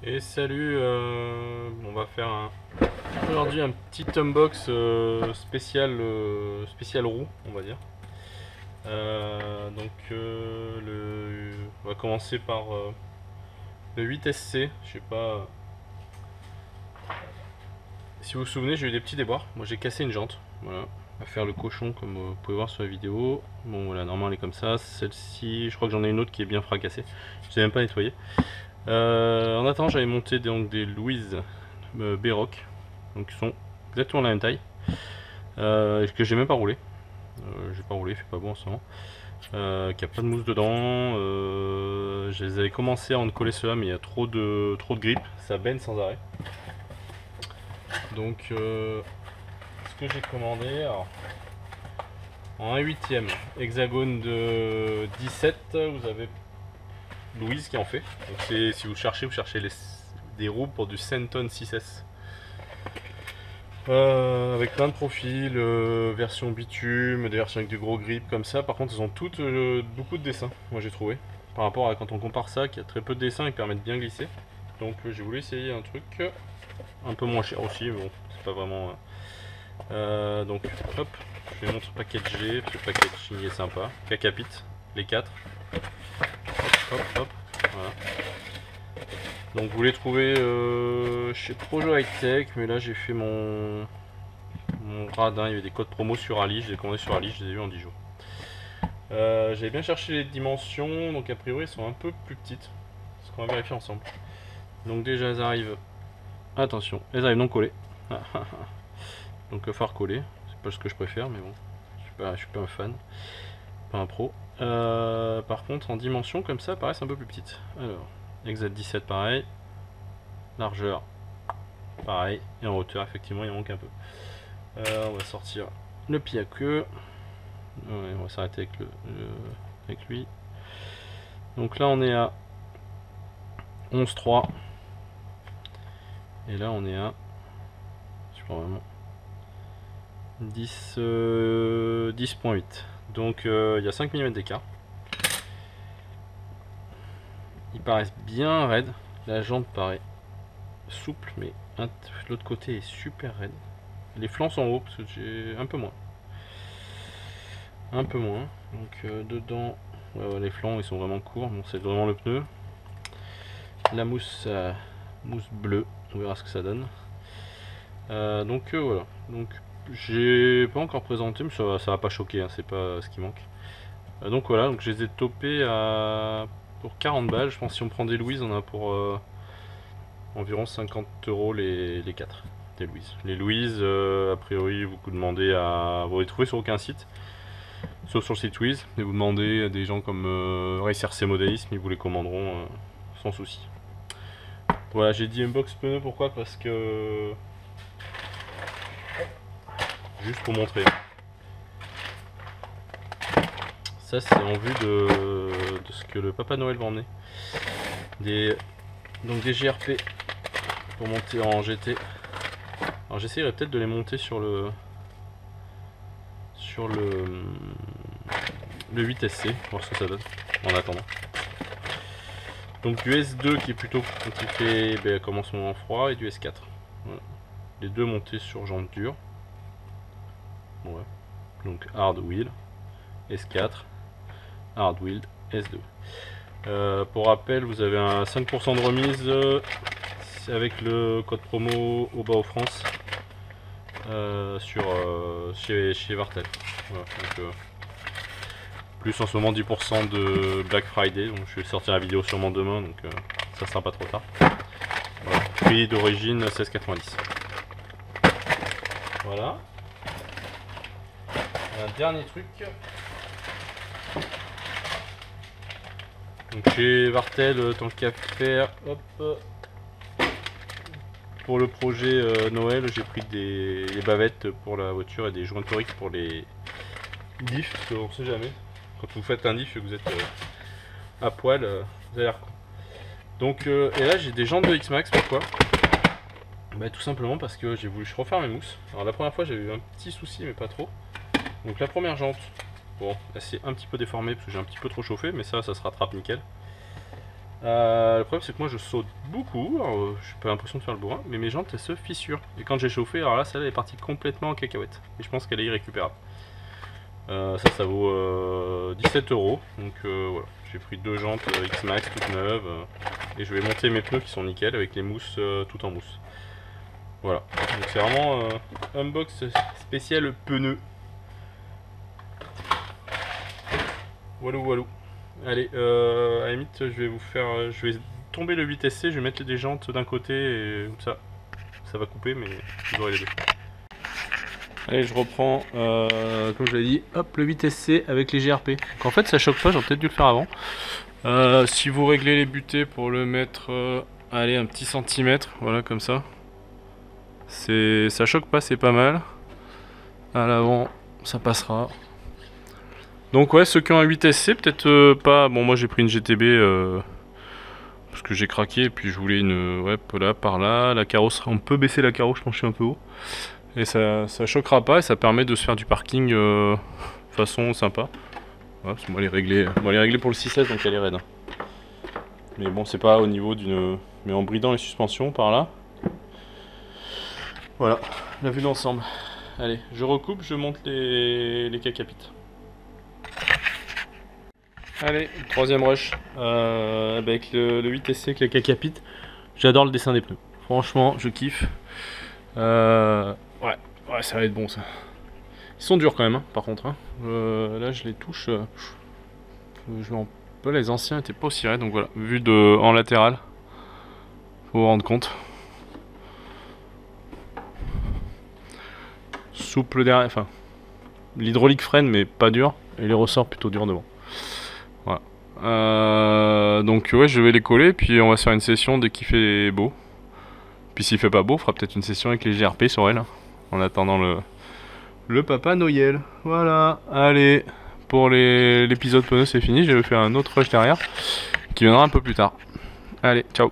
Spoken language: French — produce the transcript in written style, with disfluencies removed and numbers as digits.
Et salut, on va faire aujourd'hui un petit unbox spécial roue, on va dire. On va commencer par le 8SC. Je sais pas si vous vous souvenez, j'ai eu des petits déboires. Moi j'ai cassé une jante, voilà, à faire le cochon comme vous pouvez voir sur la vidéo. Bon voilà, normalement elle est comme ça. Celle-ci, je crois que j'en ai une autre qui est bien fracassée. Je sais même pas nettoyer. En attendant, j'avais monté donc des Louise B-Rock, donc qui sont exactement la même taille, que j'ai même pas roulé. J'ai pas roulé, il fait pas bon en ce moment. Qui a pas de mousse dedans. Je les avais commencé à en coller cela, mais il y a trop de grippe, ça baigne sans arrêt. Donc, ce que j'ai commandé, alors, en 1/8e hexagone de 17, vous avez Louise qui en fait. Donc c'est, si vous cherchez des roues pour du Senton 6S. Avec plein de profils, version bitume, des versions avec du gros grip comme ça. Par contre, elles ont toutes beaucoup de dessins, moi j'ai trouvé. Par rapport à quand on compare ça, qui a très peu de dessins et permet de bien glisser. Donc j'ai voulu essayer un truc un peu moins cher aussi, mais bon, c'est pas vraiment. Donc hop, je vais montrer le packagé, parce que le packaging est sympa. Cacapit, les 4. Hop, hop, hop, voilà. Donc vous les trouvez chez Projo High Tech, mais là j'ai fait mon radin, il y avait des codes promo sur Ali, je les ai commandés sur Ali, je les ai eu en 10 jours. J'avais bien cherché les dimensions, donc a priori elles sont un peu plus petites, ce qu'on va vérifier ensemble. Donc déjà elles arrivent, attention, elles arrivent non collées. Donc phare collé, c'est pas ce que je préfère, mais bon, je suis pas un fan, pas un pro. Par contre en dimension comme ça, paraissent un peu plus petites. Alors, XZ17 pareil, largeur pareil, et en hauteur effectivement il manque un peu. On va sortir le pied à queue. Ouais, on va s'arrêter avec lui. Donc là on est à 11,3 et là on est à, je sais pas vraiment, 10,8. Donc il y a 5 mm d'écart. Ils paraissent bien raides. La jambe paraît souple, mais l'autre côté est super raide. Les flancs sont hauts parce que j'ai un peu moins. Un peu moins. Donc dedans, ouais, les flancs ils sont vraiment courts. Bon, c'est vraiment le pneu. La mousse, mousse bleue, on verra ce que ça donne. Donc voilà. Donc j'ai pas encore présenté, mais ça va pas choquer, hein, c'est pas ce qui manque. Donc voilà, donc je les ai topés pour 40 balles. Je pense que si on prend des Louise, on a pour environ 50 € les 4 des Louise. Les Louise, a priori, vous demandez vous les trouvez sur aucun site, sauf sur le site Louise, et vous demandez à des gens comme Racer C Modélisme, ils vous les commanderont sans souci. Voilà, j'ai dit unbox pneu, pourquoi? Parce que juste pour montrer. Ça c'est en vue de ce que le Papa Noël va emmener. Donc des GRP pour monter en GT. Alors j'essaierai peut-être de les monter sur le 8SC, voir ce que ça donne en attendant. Donc du S2 qui est plutôt qui fait commencement en froid, et du S4. Voilà. Les deux montés sur jambes dures. Ouais. Donc hard wheel, S4, hard wheel, S2. Pour rappel, vous avez un 5% de remise avec le code promo au bas en France chez Vartel. Voilà, donc, plus en ce moment 10% de Black Friday, donc je vais sortir la vidéo sûrement demain, donc ça sera pas trop tard. Voilà. Prix d'origine 16,90. Voilà. Un dernier truc. Donc chez Vartel, tant qu'à faire, hop, pour le projet Noël, j'ai pris des bavettes pour la voiture et des joints toriques pour les diffs, parce qu'on sait jamais. Quand vous faites un diff et que vous êtes à poil, vous avez l'air con. Donc, et là j'ai des jantes de X-Max, pourquoi? Tout simplement parce que j'ai voulu refaire mes mousses. Alors la première fois j'avais eu un petit souci, mais pas trop. Donc la première jante, bon, elle s'est un petit peu déformée parce que j'ai un petit peu trop chauffé, mais ça se rattrape nickel. Le problème c'est que moi je saute beaucoup, alors j'ai pas l'impression de faire le bourrin, mais mes jantes elles se fissurent. Et quand j'ai chauffé, alors là celle-là est partie complètement en cacahuète. Et je pense qu'elle est irrécupérable. Ça vaut 17 €. Donc voilà, j'ai pris 2 jantes X-Max toutes neuves. Et je vais monter mes pneus qui sont nickel avec les mousses tout en mousse. Voilà, donc c'est vraiment unbox spécial pneus. Walou walou. Allez, à la limite, je vais vous faire. Je vais tomber le 8SC, je vais mettre les jantes d'un côté et comme ça va couper, mais vous aurez les deux. Allez, je reprends, comme je l'ai dit, hop, le 8SC avec les GRP. Donc en fait, ça choque pas, j'aurais peut-être dû le faire avant. Si vous réglez les butées pour le mettre, allez, un petit centimètre, voilà, comme ça. Ça choque pas, c'est pas mal. À l'avant, ça passera. Donc ouais, ceux qui ont un 8SC, peut-être pas... Bon, moi j'ai pris une GTB parce que j'ai craqué et puis je voulais une... Ouais, là, par là. La carrosserie, on peut baisser la carreau, je pense que je suis un peu haut. Et ça choquera pas et ça permet de se faire du parking de façon sympa. Ouais, parce que moi, elle est réglée pour le 6S, donc elle est raide. Mais bon, c'est pas au niveau d'une... Mais en bridant les suspensions par là. Voilà, la vue d'ensemble. Allez, je recoupe, je monte les cacapites. Allez, troisième rush. Avec le 8SC avec les cacapites. J'adore le dessin des pneus. Franchement, je kiffe. Ouais, ça va être bon ça. Ils sont durs quand même, hein, par contre. Hein. Là, je les touche. Je m'en peux, les anciens étaient pas aussi raides, donc voilà. Vu en latéral, faut vous rendre compte. Souple derrière, enfin, l'hydraulique freine, mais pas dur. Et les ressorts plutôt durs devant. Voilà. Donc ouais, je vais les coller, puis on va se faire une session dès qu'il fait beau. Puis s'il fait pas beau, on fera peut-être une session avec les GRP sur elle, hein, en attendant le Papa Noël. Voilà, allez, pour l'épisode pneu c'est fini, je vais faire un autre rush derrière, qui viendra un peu plus tard. Allez, ciao.